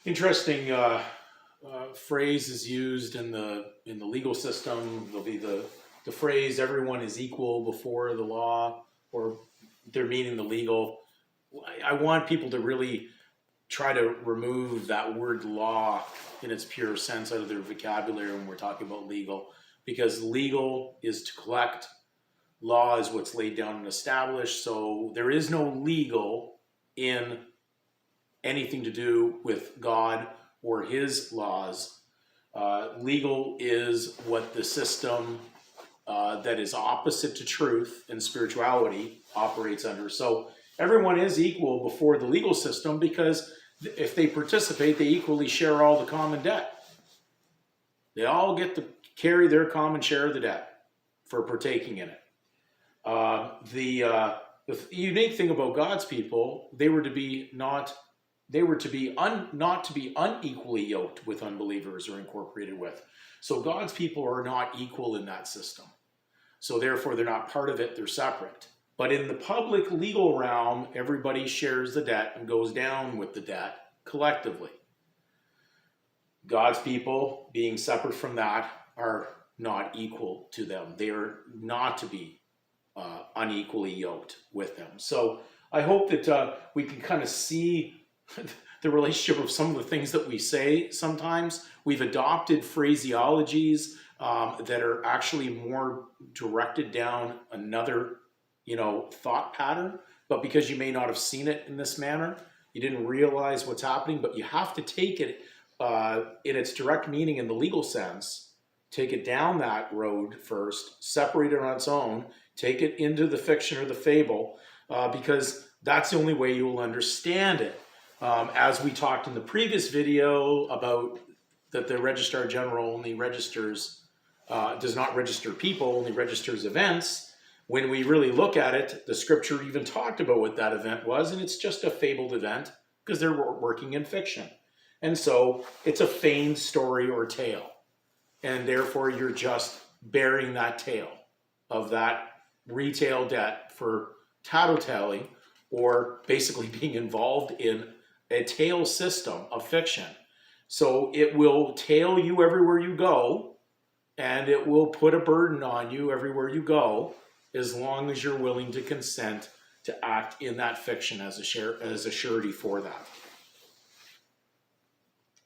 Interesting phrase is used in the legal system. There'll be the phrase "everyone is equal before the law," or they're meaning the legal. I want people to really try to remove that word "law" in its pure sense out of their vocabulary when we're talking about legal, because legal is to collect, law is what's laid down and established. So there is no legal in anything to do with God or his laws. Legal is what the system that is opposite to truth and spirituality operates under. So everyone is equal before the legal system because if they participate, they equally share all the common debt. They all get to carry their common share of the debt for partaking in it. The unique thing about God's people, they were to be not to be unequally yoked with unbelievers or incorporated with. So God's people are not equal in that system. So therefore, they're not part of it, they're separate. But in the public legal realm, everybody shares the debt and goes down with the debt collectively. God's people, being separate from that, are not equal to them. They are not to be unequally yoked with them. So I hope that we can kind of see the relationship of some of the things that we say sometimes. We've adopted phraseologies that are actually more directed down another, thought pattern. But because you may not have seen it in this manner, you didn't realize what's happening, but you have to take it in its direct meaning in the legal sense, take it down that road first, separate it on its own, take it into the fiction or the fable, because that's the only way you will understand it. As we talked in the previous video about that the Registrar General only registers, does not register people, only registers events. When we really look at it, the scripture even talked about what that event was, and it's just a fabled event because they're working in fiction. And so it's a feigned story or tale. And therefore you're just bearing that tale of that retail debt for tattletelling, or basically being involved in a tale system of fiction. So it will tail you everywhere you go, and it will put a burden on you everywhere you go, as long as you're willing to consent to act in that fiction as a surety for that.